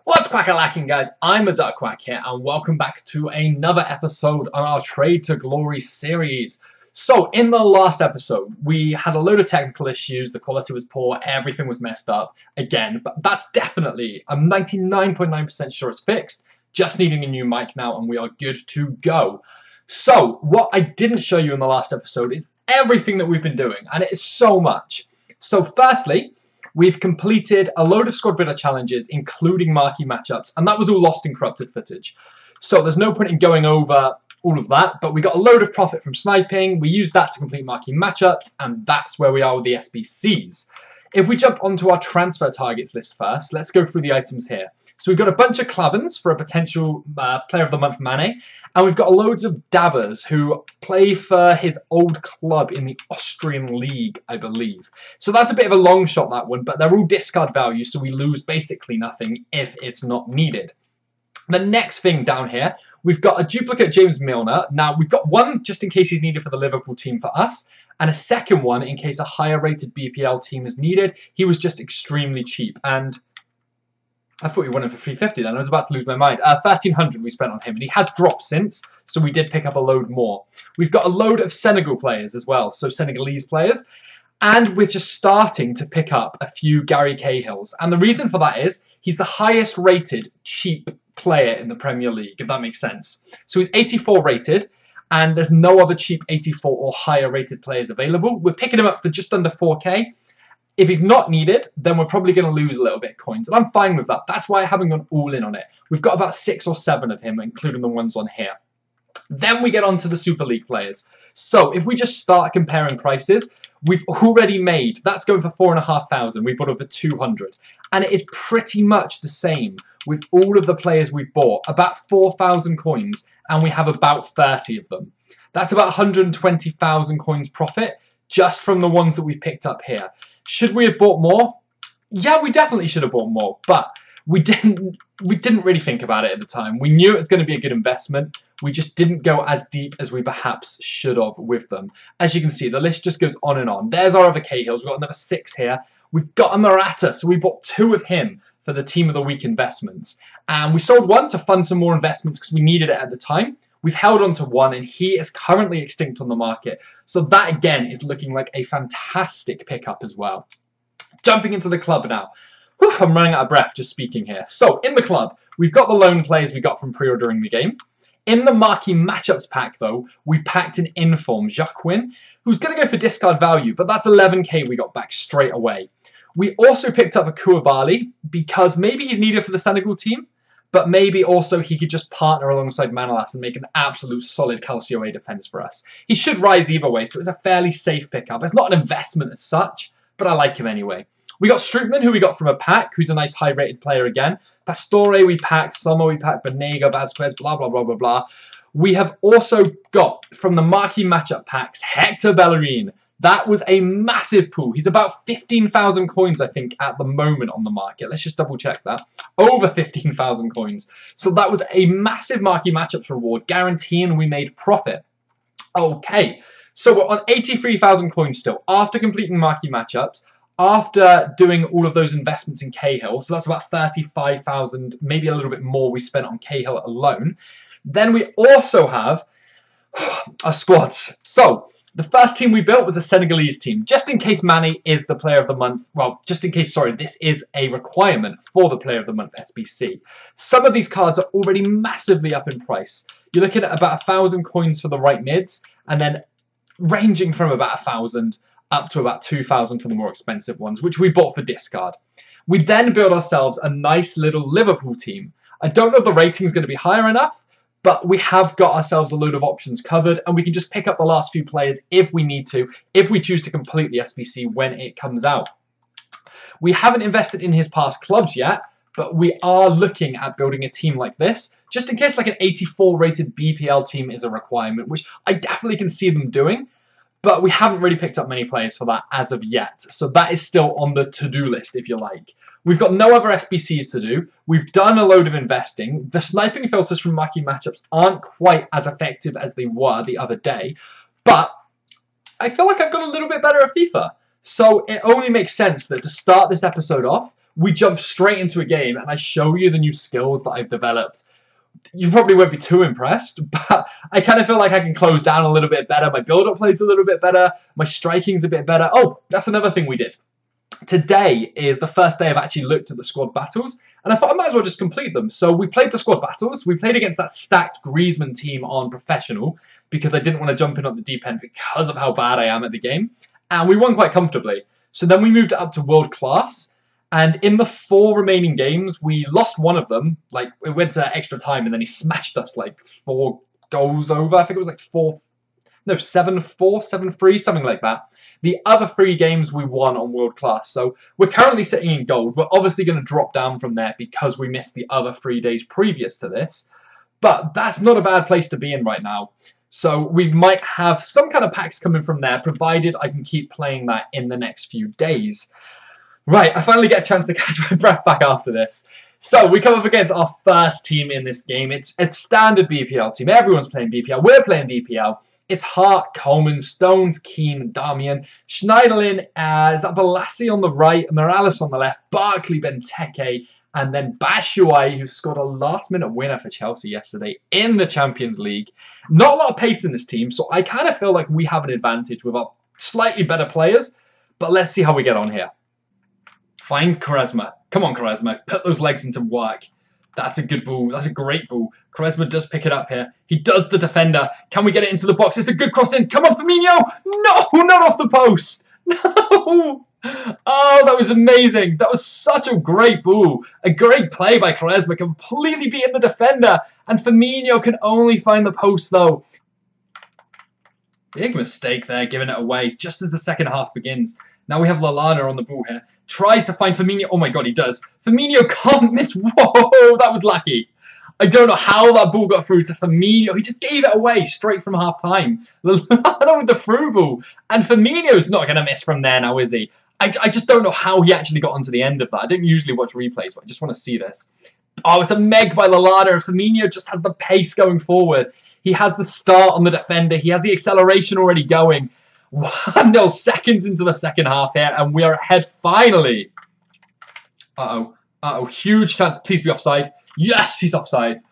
What's quack-a-lacking, guys? I'm the Duck Quack here, and welcome back to another episode on our Trade to Glory series. So, in the last episode, we had a load of technical issues, the quality was poor, everything was messed up again, but that's definitely, I'm 99.9% sure it's fixed, just needing a new mic now, and we are good to go. So, what I didn't show you in the last episode is everything that we've been doing, and it is so much. So, firstly, we've completed a load of squad builder challenges, including marquee matchups, and that was all lost in corrupted footage. So there's no point in going over all of that, but we got a load of profit from sniping. We used that to complete marquee matchups, and that's where we are with the SBCs. If we jump onto our transfer targets list first, let's go through the items here. So we've got a bunch of Clavens for a potential Player of the Month Mane, and we've got loads of Dabbers who play for his old club in the Austrian League, I believe. So that's a bit of a long shot, that one, but they're all discard value, so we lose basically nothing if it's not needed. The next thing down here, we've got a duplicate James Milner. Now, we've got one just in case he's needed for the Liverpool team for us, and a second one in case a higher rated BPL team is needed. He was just extremely cheap, and I thought we won him for 350 then. I was about to lose my mind. 1,300 we spent on him, and he has dropped since, so we did pick up a load more. We've got a load of Senegal players as well, so Senegalese players, and we're just starting to pick up a few Gary Cahills. And the reason for that is he's the highest rated cheap player in the Premier League, if that makes sense. So he's 84 rated, and there's no other cheap 84 or higher rated players available. We're picking him up for just under 4k. If he's not needed, then we're probably going to lose a little bit of coins, and I'm fine with that. That's why I haven't gone all in on it. We've got about 6 or 7 of him, including the ones on here. Then we get on to the Super League players. So if we just start comparing prices, we've already made, that's going for 4,500. We bought over 200. And it is pretty much the same with all of the players we've bought. About 4,000 coins, and we have about 30 of them. That's about 120,000 coins profit just from the ones that we've picked up here. Should we have bought more? Yeah, we definitely should have bought more, but we didn't really think about it at the time. We knew it was going to be a good investment. We just didn't go as deep as we perhaps should have with them. As you can see, the list just goes on and on. There's our other Cahills. We've got another 6 here. We've got a Morata, so we bought 2 of him for the Team of the Week investments. And we sold one to fund some more investments because we needed it at the time. We've held on to one, and he is currently extinct on the market. So that, again, is looking like a fantastic pickup as well. Jumping into the club now. Whew, I'm running out of breath just speaking here. So, in the club, we've got the loan players we got from pre-ordering the game. In the marquee matchups pack, though, we packed an inform, Jacquin, who's going to go for discard value, but that's 11k we got back straight away. We also picked up a Koulibaly because maybe he's needed for the Senegal team, but maybe also he could just partner alongside Manolas and make an absolute solid Calcio A defence for us. He should rise either way, so it's a fairly safe pickup. It's not an investment as such, but I like him anyway. We got Strootman, who we got from a pack, who's a nice high-rated player again. Pastore we packed, Sommer we packed, Banega, Vazquez, blah, blah, blah, blah, blah. We have also got, from the marquee matchup packs, Hector Bellerin. That was a massive pool. He's about 15,000 coins, I think, at the moment on the market. Let's just double check that. Over 15,000 coins. So that was a massive marquee matchups reward, guaranteeing we made profit. Okay, so we're on 83,000 coins still. After completing marquee matchups, after doing all of those investments in Cahill, so that's about 35,000, maybe a little bit more we spent on Cahill alone. Then we also have our squads. So the first team we built was a Senegalese team, just in case Mane is the Player of the Month. Well, just in case, sorry, this is a requirement for the Player of the Month SBC. Some of these cards are already massively up in price. You're looking at about 1,000 coins for the right mids, and then ranging from about 1,000 up to about 2,000 for the more expensive ones, which we bought for discard. We then built ourselves a nice little Liverpool team. I don't know if the rating is going to be higher enough, but we have got ourselves a load of options covered, and we can just pick up the last few players if we need to, if we choose to complete the SBC when it comes out. We haven't invested in his past clubs yet, but we are looking at building a team like this, just in case like an 84 rated BPL team is a requirement, which I definitely can see them doing. But we haven't really picked up many players for that as of yet. So that is still on the to-do list, if you like. We've got no other SBCs to do. We've done a load of investing. The sniping filters from marquee matchups aren't quite as effective as they were the other day. But I feel like I've got a little bit better at FIFA. So it only makes sense that to start this episode off, we jump straight into a game and I show you the new skills that I've developed, you probably won't be too impressed, but I kind of feel like I can close down a little bit better. My build-up plays a little bit better. My striking's a bit better. Oh, that's another thing we did. Today is the first day I've actually looked at the squad battles, and I thought I might as well just complete them. So we played the squad battles. We played against that stacked Griezmann team on professional because I didn't want to jump in at the deep end because of how bad I am at the game, and we won quite comfortably. So then we moved it up to world class. And in the 4 remaining games, we lost one of them. Like, it went to extra time, and then he smashed us, like, 4 goals over. I think it was, like, 7-4, 7-3, something like that. The other 3 games we won on World Class. So we're currently sitting in gold. We're obviously going to drop down from there because we missed the other 3 days previous to this. But that's not a bad place to be in right now. So we might have some kind of packs coming from there, provided I can keep playing that in the next few days. Right, I finally get a chance to catch my breath back after this. So, we come up against our first team in this game. It's standard BPL team. Everyone's playing BPL. We're playing BPL. It's Hart, Coleman, Stones, Keane, Darmian, Schneiderlin, is that Balassi on the right, Morales on the left, Barkley, Benteke, and then Batshuayi, who scored a last-minute winner for Chelsea yesterday in the Champions League. Not a lot of pace in this team, so I kind of feel like we have an advantage with our slightly better players, but let's see how we get on here. Find Quaresma. Come on, Quaresma. Put those legs into work. That's a good ball. That's a great ball. Quaresma does pick it up here. He does the defender. Can we get it into the box? It's a good cross in. Come on, Firmino. No, not off the post. No. Oh, that was amazing. That was such a great ball. A great play by Quaresma. Completely beating the defender. And Firmino can only find the post, though. Big mistake there, giving it away just as the second half begins. Now we have Lallana on the ball here. Tries to find Firmino. Oh my god, he does. Firmino can't miss. Whoa, that was lucky. I don't know how that ball got through to Firmino. He just gave it away straight from half-time. Lallana with the through ball. And Firmino's not going to miss from there now, is he? I just don't know how he actually got onto the end of that. I don't usually watch replays, but I just want to see this. Oh, it's a meg by Lallana, and Firmino just has the pace going forward. He has the start on the defender. He has the acceleration already going. 1-0 seconds into the second half here, and we are ahead finally. Uh-oh. Uh-oh. Huge chance. Please be offside. Yes, he's offside.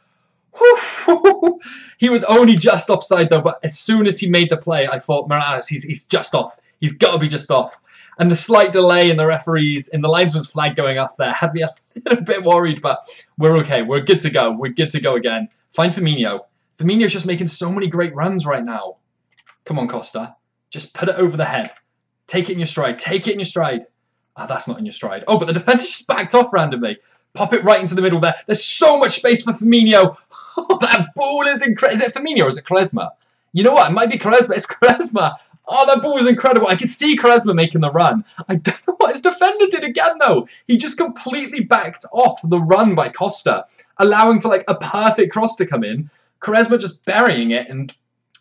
He was only just offside, though, but as soon as he made the play, I thought, Morales, he's just off. He's got to be just off. And the slight delay in the referees, in the linesman's flag going up there, had me a little bit worried, but we're okay. We're good to go. We're good to go again. Find Firmino. Firmino's just making so many great runs right now. Come on, Costa. Just put it over the head. Take it in your stride. Take it in your stride. Ah, that's not in your stride. Oh, but the defender just backed off randomly. Pop it right into the middle there. There's so much space for Firmino. Oh, that ball is incredible. Is it Firmino or is it Quaresma? You know what? It might be Quaresma. It's Quaresma. Oh, that ball was incredible. I could see Quaresma making the run. I don't know what his defender did again, though. He just completely backed off the run by Costa, allowing for like a perfect cross to come in. Quaresma just burying it, and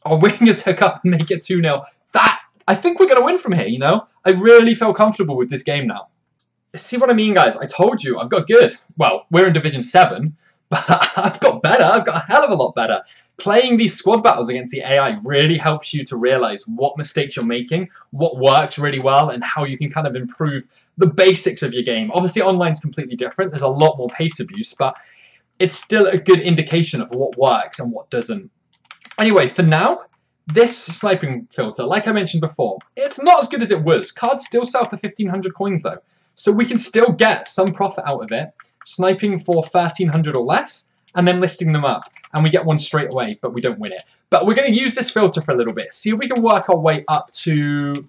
our wingers hook up and make it 2-0. I think we're going to win from here, you know? I really feel comfortable with this game now. See what I mean, guys? I told you, I've got good. Well, we're in Division 7, but I've got better. I've got a hell of a lot better. Playing these squad battles against the AI really helps you to realise what mistakes you're making, what works really well, and how you can kind of improve the basics of your game. Obviously, online's completely different. There's a lot more pace abuse, but it's still a good indication of what works and what doesn't. Anyway, for now, this sniping filter, like I mentioned before, it's not as good as it was. Cards still sell for 1,500 coins, though. So we can still get some profit out of it, sniping for 1,300 or less, and then listing them up. And we get one straight away, but we don't win it. But we're going to use this filter for a little bit. See if we can work our way up to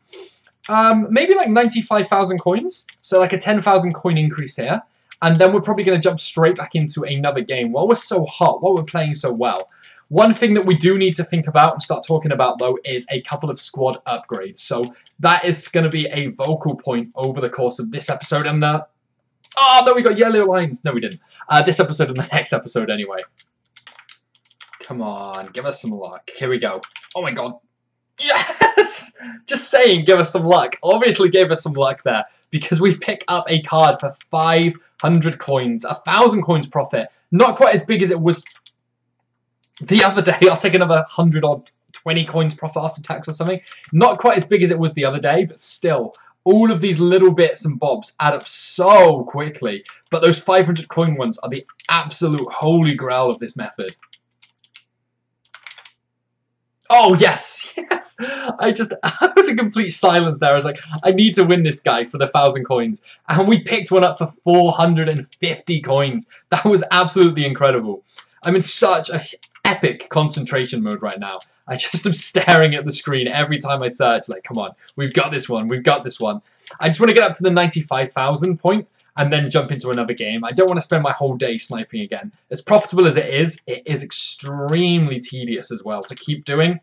maybe like 95,000 coins. So like a 10,000 coin increase here. And then we're probably going to jump straight back into another game while we're so hot, while we're playing so well. One thing that we do need to think about and start talking about, though, is a couple of squad upgrades. So that is going to be a vocal point over the course of this episode. And oh, no, we got yellow lines. No, we didn't. This episode and the next episode anyway. Come on, give us some luck. Here we go. Oh, my God. Yes! Just saying, give us some luck. Obviously gave us some luck there because we pick up a card for 500 coins. 1,000 coins profit. Not quite as big as it was the other day. I'll take another 100 or 20 coins profit after tax or something. Not quite as big as it was the other day, but still All of these little bits and bobs add up so quickly, but those 500 coin ones are the absolute holy grail of this method. Oh, yes, yes. I was in complete silence there. I was like, I need to win this guy for the 1,000 coins. And we picked one up for 450 coins. That was absolutely incredible. I'm in such a epic concentration mode right now. I just am staring at the screen every time I search, like, come on, we've got this one, we've got this one. I just want to get up to the 95,000 point and then jump into another game. I don't want to spend my whole day sniping again. As profitable as it is extremely tedious as well to keep doing.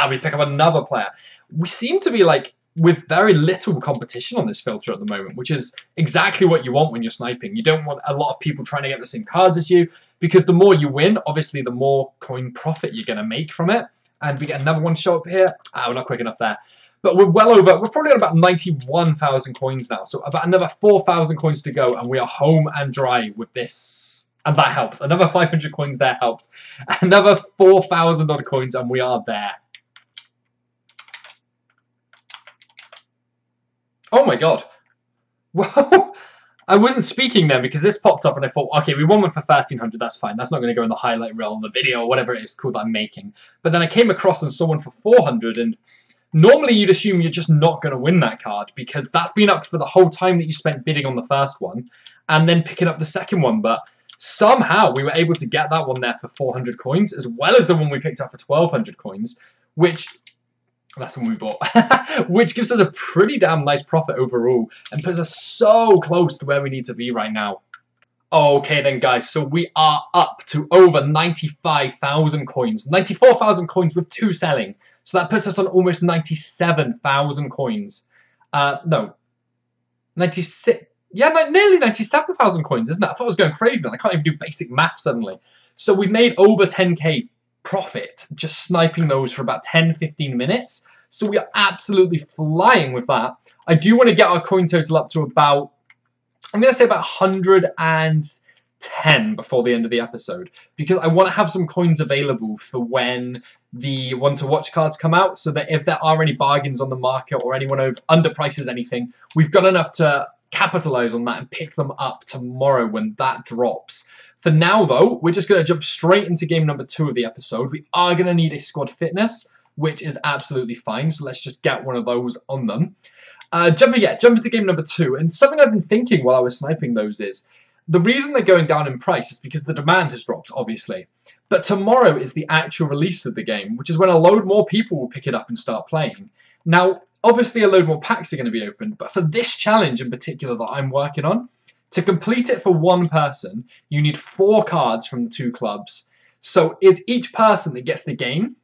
We pick up another player. We seem to be like with very little competition on this filter at the moment, which is exactly what you want when you're sniping. You don't want a lot of people trying to get the same cards as you, because the more you win, obviously the more coin profit you're going to make from it. And we get another one show up here. We're not quick enough there. But we're probably at about 91,000 coins now. So about another 4,000 coins to go, and we are home and dry with this. And that helps. Another 500 coins there helps. Another 4,000 odd coins, and we are there. Oh my god. Whoa. I wasn't speaking then because this popped up and I thought, okay, we won one for 1,300, that's fine. That's not going to go in the highlight reel, in the video, or whatever it is called I'm making. But then I came across and saw one for 400, and normally you'd assume you're just not going to win that card because that's been up for the whole time that you spent bidding on the first one and then picking up the second one. But somehow we were able to get that one there for 400 coins, as well as the one we picked up for 1,200 coins, which... that's the one we bought, which gives us a pretty damn nice profit overall and puts us so close to where we need to be right now. Okay then guys, so we are up to over 95,000 coins, 94,000 coins with 2 selling. So that puts us on almost 97,000 coins. No, 96, yeah, nearly 97,000 coins, isn't it? I thought I was going crazy then. I can't even do basic math suddenly. So we've made over 10k profit just sniping those for about 10-15 minutes. So we are absolutely flying with that. I do want to get our coin total up to about, I'm going to say about 110 before the end of the episode, because I want to have some coins available for when the one to watch cards come out, so that if there are any bargains on the market or anyone underprices anything, we've got enough to capitalize on that and pick them up tomorrow when that drops. For now, though, we're just going to jump straight into game number 2 of the episode. We are going to need a squad fitness, which is absolutely fine. So let's just get one of those on them. Jump into game number 2. And something I've been thinking while I was sniping those is, the reason they're going down in price is because the demand has dropped, obviously. But tomorrow is the actual release of the game, which is when a load more people will pick it up and start playing. Now, obviously a load more packs are going to be opened, but for this challenge in particular that I'm working on, to complete it for one person, you need 4 cards from the 2 clubs. So is each person that gets the game,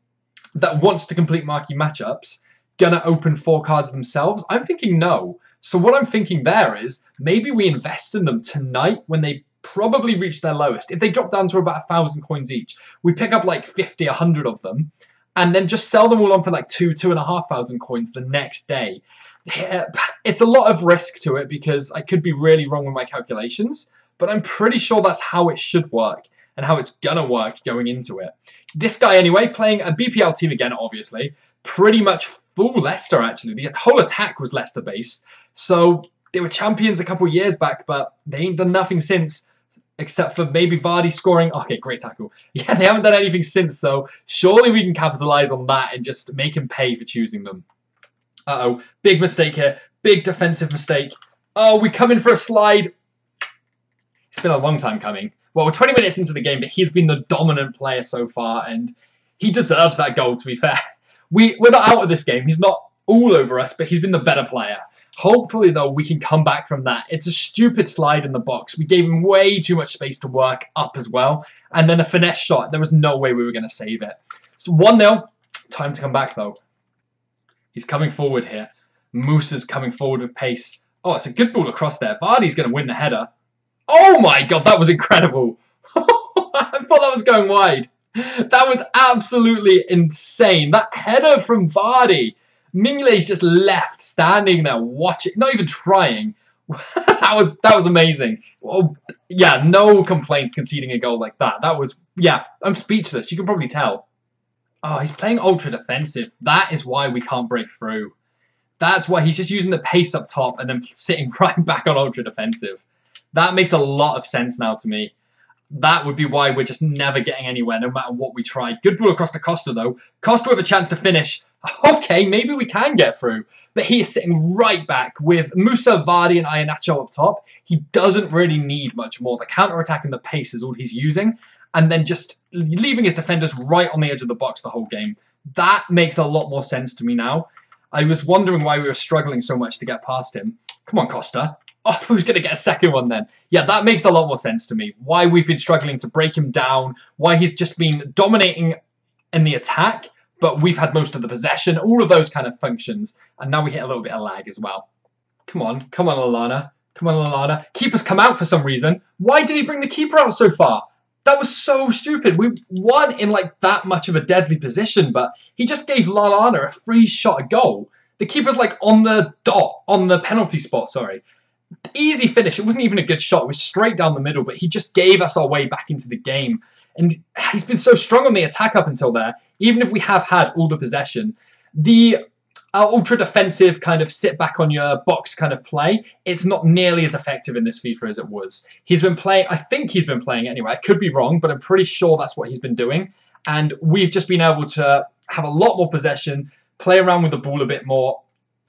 that wants to complete marquee matchups, gonna open 4 cards themselves? I'm thinking no. So what I'm thinking there is, maybe we invest in them tonight when they probably reach their lowest. If they drop down to about 1,000 coins each, we pick up like 50, 100 of them, and then just sell them all on for like 2,500 coins the next day. Yeah, it's a lot of risk to it because I could be really wrong with my calculations, but I'm pretty sure that's how it should work and how it's gonna work going into it. This guy anyway, playing a BPL team again, obviously, pretty much full Leicester actually. The whole attack was Leicester based, so they were champions a couple of years back, but they ain't done nothing since, except for maybe Vardy scoring. Okay, great tackle. Yeah, they haven't done anything since, so surely we can capitalize on that and just make him pay for choosing them. Uh-oh, big mistake here. Big defensive mistake. Oh, we come in for a slide. It's been a long time coming. Well, we're 20 minutes into the game, but he's been the dominant player so far, and he deserves that goal, to be fair. We're not out of this game. He's not all over us, but he's been the better player. Hopefully, though, we can come back from that. It's a stupid slide in the box. We gave him way too much space to work up as well, and then a finesse shot. There was no way we were going to save it. So 1-0. Time to come back, though. He's coming forward here. Musa's coming forward with pace. Oh, it's a good ball across there. Vardy's going to win the header. Oh my god, that was incredible. I thought that was going wide. That was absolutely insane. That header from Vardy. Minglei's just left standing there watching, not even trying. that was amazing. Oh, yeah, no complaints conceding a goal like that. That was, yeah, I'm speechless. You can probably tell. Oh, he's playing ultra defensive. That is why we can't break through. That's why he's just using the pace up top and then sitting right back on ultra defensive. That makes a lot of sense now to me. That would be why we're just never getting anywhere, no matter what we try. Good ball across to Costa, though. Costa with a chance to finish. Okay, maybe we can get through. But he is sitting right back with Musa, Vardy, and Iheanacho up top. He doesn't really need much more. The counter-attack and the pace is all he's using. And then just leaving his defenders right on the edge of the box the whole game. That makes a lot more sense to me now. I was wondering why we were struggling so much to get past him. Come on, Costa. Oh, who's going to get a second one then? Yeah, that makes a lot more sense to me. Why we've been struggling to break him down, why he's just been dominating in the attack, but we've had most of the possession, all of those kind of functions, and now we hit a little bit of lag as well. Come on, Lallana. Come on, Lallana. Keeper's come out for some reason. Why did he bring the keeper out so far? That was so stupid. We won in like that much of a deadly position, but he just gave Lallana a free shot at goal. The keeper's like on the dot, on the penalty spot, sorry. Easy finish. It wasn't even a good shot. It was straight down the middle, but he just gave us our way back into the game. And he's been so strong on the attack up until there. Even if we have had all the possession, the ultra defensive kind of sit back on your box kind of play, it's not nearly as effective in this FIFA as it was. He's been playing, I think he's been playing anyway. I could be wrong, but I'm pretty sure that's what he's been doing. And we've just been able to have a lot more possession, play around with the ball a bit more.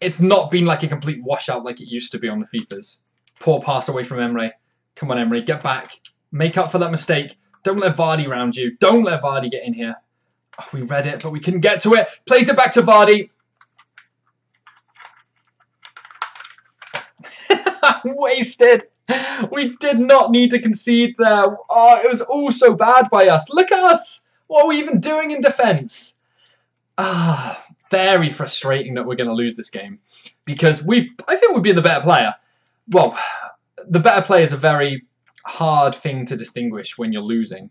It's not been like a complete washout like it used to be on the FIFAs. Poor pass away from Emre. Come on, Emre, get back. Make up for that mistake. Don't let Vardy round you. Don't let Vardy get in here. Oh, we read it, but we couldn't get to it. Plays it back to Vardy. Wasted. We did not need to concede there. Oh, it was all so bad by us. Look at us. What are we even doing in defence? Very frustrating that we're going to lose this game because I think we'd be the better player. Well, the better player is a very hard thing to distinguish when you're losing.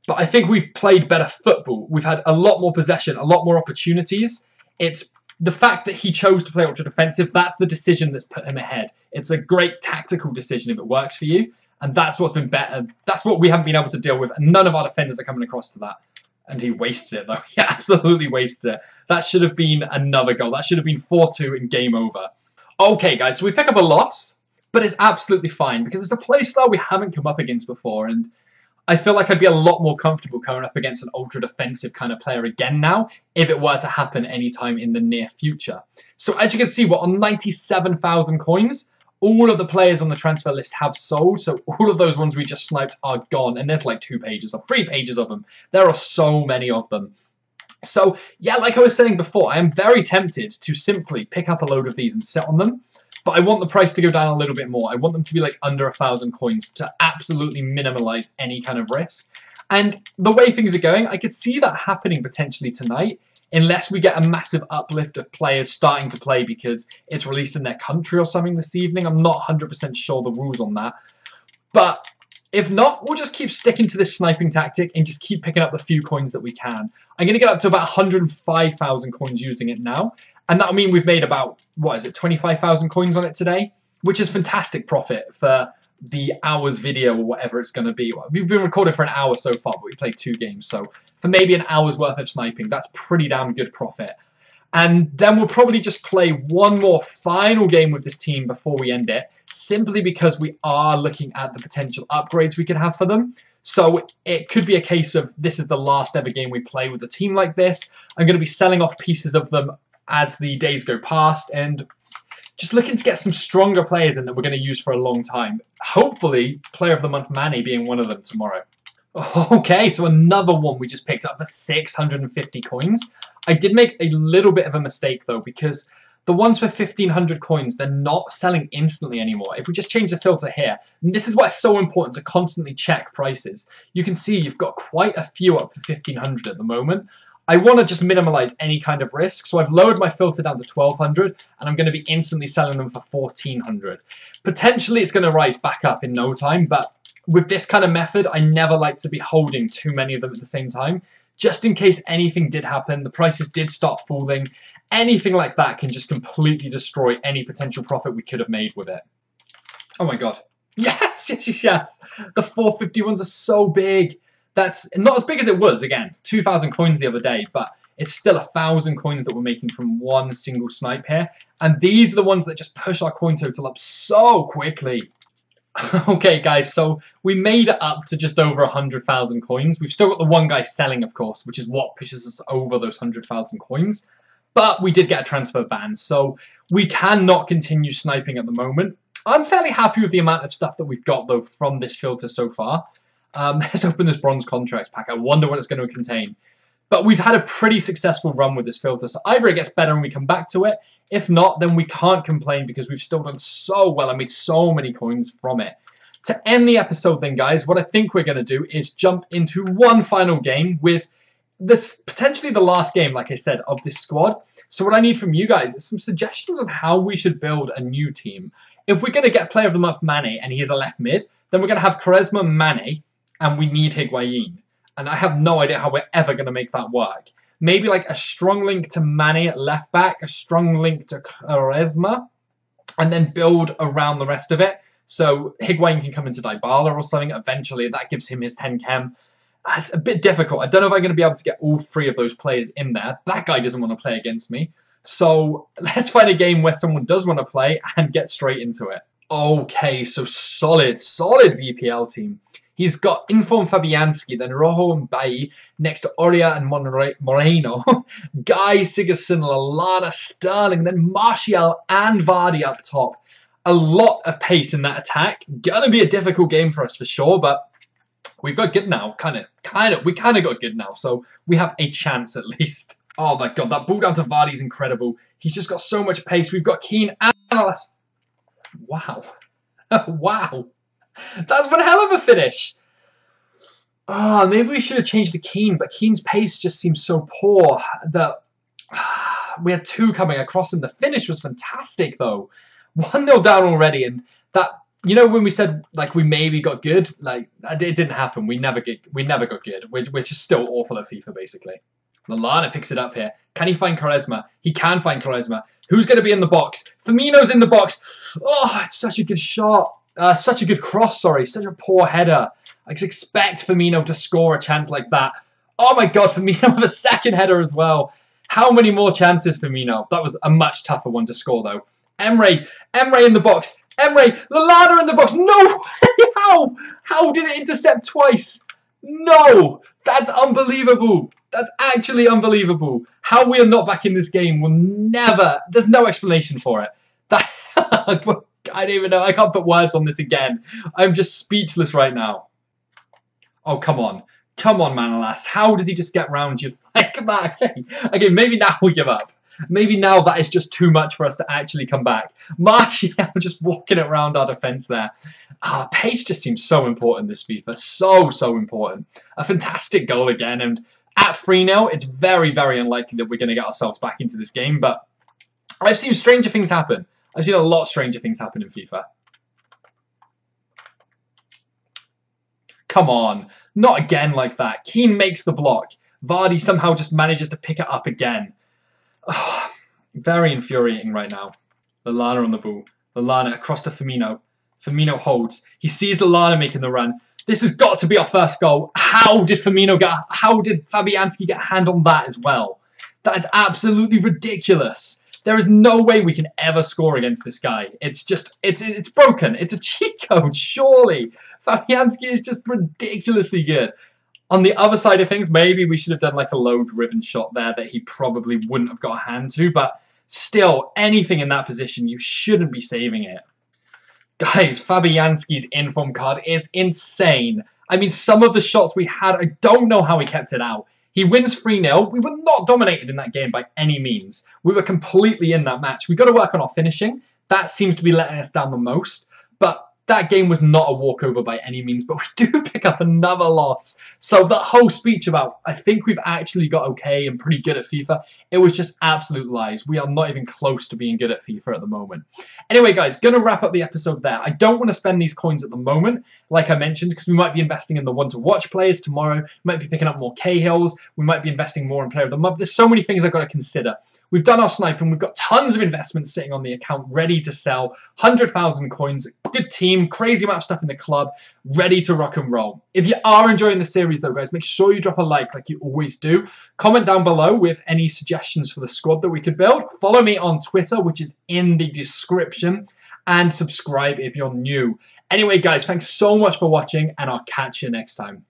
But I think we've played better football. We've had a lot more possession, a lot more opportunities. It's the fact that he chose to play ultra defensive, that's the decision that's put him ahead. It's a great tactical decision if it works for you. And that's what's been better. That's what we haven't been able to deal with. And none of our defenders are coming across to that. And he wastes it, though. He absolutely wastes it. That should have been another goal. That should have been 4-2 and game over. Okay, guys, so we pick up a loss, but it's absolutely fine because it's a play style we haven't come up against before. And I feel like I'd be a lot more comfortable coming up against an ultra-defensive kind of player again now if it were to happen anytime in the near future. So as you can see, we're on 97,000 coins. All of the players on the transfer list have sold, so all of those ones we just sniped are gone. And there's like 2 pages or 3 pages of them. There are so many of them. So, yeah, like I was saying before, I am very tempted to simply pick up a load of these and sit on them. But I want the price to go down a little bit more. I want them to be like under 1,000 coins to absolutely minimize any kind of risk. And the way things are going, I could see that happening potentially tonight, unless we get a massive uplift of players starting to play because it's released in their country or something this evening. I'm not 100% sure the rules on that. But if not, we'll just keep sticking to this sniping tactic and just keep picking up the few coins that we can. I'm going to get up to about 105,000 coins using it now. And that'll mean we've made about, 25,000 coins on it today? Which is fantastic profit for the hour's video or whatever it's going to be. We've been recording for an hour so far, but we played 2 games. So for maybe an hour's worth of sniping, that's pretty damn good profit. And then we'll probably just play one more final game with this team before we end it, simply because we are looking at the potential upgrades we could have for them. So it could be a case of this is the last ever game we play with a team like this. I'm going to be selling off pieces of them as the days go past and just looking to get some stronger players in that we're going to use for a long time. Hopefully, Player of the Month Manny being one of them tomorrow. Okay, so another one we just picked up for 650 coins. I did make a little bit of a mistake though, because the ones for 1,500 coins, they're not selling instantly anymore. If we just change the filter here, and this is why it's so important to constantly check prices. You can see you've got quite a few up for 1,500 at the moment. I want to just minimize any kind of risk, so I've lowered my filter down to 1,200, and I'm going to be instantly selling them for 1,400. Potentially, it's going to rise back up in no time, but with this kind of method, I never like to be holding too many of them at the same time, just in case anything did happen, the prices did start falling. Anything like that can just completely destroy any potential profit we could have made with it. Oh my god. Yes, yes, yes, yes. The 450 ones are so big. That's not as big as it was, again, 2,000 coins the other day, but it's still 1,000 coins that we're making from one single snipe here. And these are the ones that just push our coin total up so quickly. Okay, guys, so we made it up to just over 100,000 coins. We've still got the one guy selling, of course, which is what pushes us over those 100,000 coins. But we did get a transfer ban, so we cannot continue sniping at the moment. I'm fairly happy with the amount of stuff that we've got, though, from this filter so far. Let's open this bronze contracts pack. I wonder what it's going to contain. But we've had a pretty successful run with this filter, so either it gets better and we come back to it. If not, then we can't complain because we've still done so well and made so many coins from it. To end the episode then, guys, what I think we're going to do is jump into one final game with this potentially the last game, like I said, of this squad. So what I need from you guys is some suggestions on how we should build a new team. If we're going to get Player of the Month Mane and he is a left mid, then we're going to have Quaresma, Mane, and we need Higuain. And I have no idea how we're ever going to make that work. Maybe like a strong link to Mane at left back, a strong link to Quaresma, and then build around the rest of it. So Higuain can come into Dybala or something eventually. That gives him his 10 chem. It's a bit difficult. I don't know if I'm going to be able to get all three of those players in there. That guy doesn't want to play against me. So let's find a game where someone does want to play and get straight into it. Okay, so solid VPL team. He's got Inform Fabianski, then Rojo and Bailly, next to Oria and Moreno, Guy, Sigurdsson, Lallana, Sterling, then Martial and Vardy up top. A lot of pace in that attack. Gonna be a difficult game for us for sure, but we've got good now. We kind of got good now, so we have a chance at least. Oh my god, that ball down to Vardy is incredible. He's just got so much pace. We've got Keane and Alice. Wow. Wow. That's one hell of a finish. Oh, maybe we should have changed to Keane, but Keane's pace just seems so poor that we had two coming across him. The finish was fantastic, though. 1-0 down already, and that, you know, when we said like we maybe got good, like it didn't happen. We never got good. We're just still awful at FIFA, basically. Lallana picks it up here. Can he find Quaresma? He can find Quaresma. Who's going to be in the box? Firmino's in the box. Oh, it's such a good shot. Such a good cross, sorry. Such a poor header. I just expect Firmino to score a chance like that. Oh my god, Firmino with a second header as well. How many more chances, Firmino? That was a much tougher one to score, though. Emre in the box. Emre, Lallana in the box. No! How? How did it intercept twice? No! That's unbelievable. That's actually unbelievable. How we are not back in this game will never... There's no explanation for it. That... I don't even know. I can't put words on this again. I'm just speechless right now. Oh, come on. Come on, Manolas. How does he just get round you like that? Okay, maybe now we give up. Maybe now that is just too much for us to actually come back. Martial just walking it around our defence there. Pace just seems so important this FIFA. So important. A fantastic goal again. And at 3-0, it's very, very unlikely that we're going to get ourselves back into this game. But I've seen stranger things happen. I've seen a lot stranger things happen in FIFA. Come on. Not again like that. Keane makes the block. Vardy somehow just manages to pick it up again. Oh, very infuriating right now. Lallana on the ball. Lallana across to Firmino. Firmino holds. He sees Lallana making the run. This has got to be our first goal. How did Fabianski get a hand on that as well? That is absolutely ridiculous. There is no way we can ever score against this guy. It's just, it's broken. It's a cheat code, surely. Fabianski is just ridiculously good. On the other side of things, maybe we should have done like a low-driven shot there that he probably wouldn't have got a hand to. But still, anything in that position, you shouldn't be saving it. Guys, Fabianski's inform card is insane. I mean, some of the shots we had, I don't know how he kept it out. He wins 3-0. We were not dominated in that game by any means. We were completely in that match. We've got to work on our finishing. That seems to be letting us down the most. But that game was not a walkover by any means. But we do pick up another loss. So that whole speech about, I think we've actually got okay and pretty good at FIFA, it was just absolute lies. We are not even close to being good at FIFA at the moment. Anyway, guys, going to wrap up the episode there. I don't want to spend these coins at the moment, like I mentioned, because we might be investing in the one-to-watch players tomorrow. We might be picking up more Cahills. We might be investing more in Player of the Month. There's so many things I've got to consider. We've done our sniping. We've got tons of investments sitting on the account, ready to sell. 100,000 coins, good team, crazy amount of stuff in the club, ready to rock and roll. If you are enjoying the series though, guys, make sure you drop a like you always do. Comment down below with any suggestions for the squad that we could build. Follow me on Twitter, which is in the description. And subscribe if you're new. Anyway, guys, thanks so much for watching, and I'll catch you next time.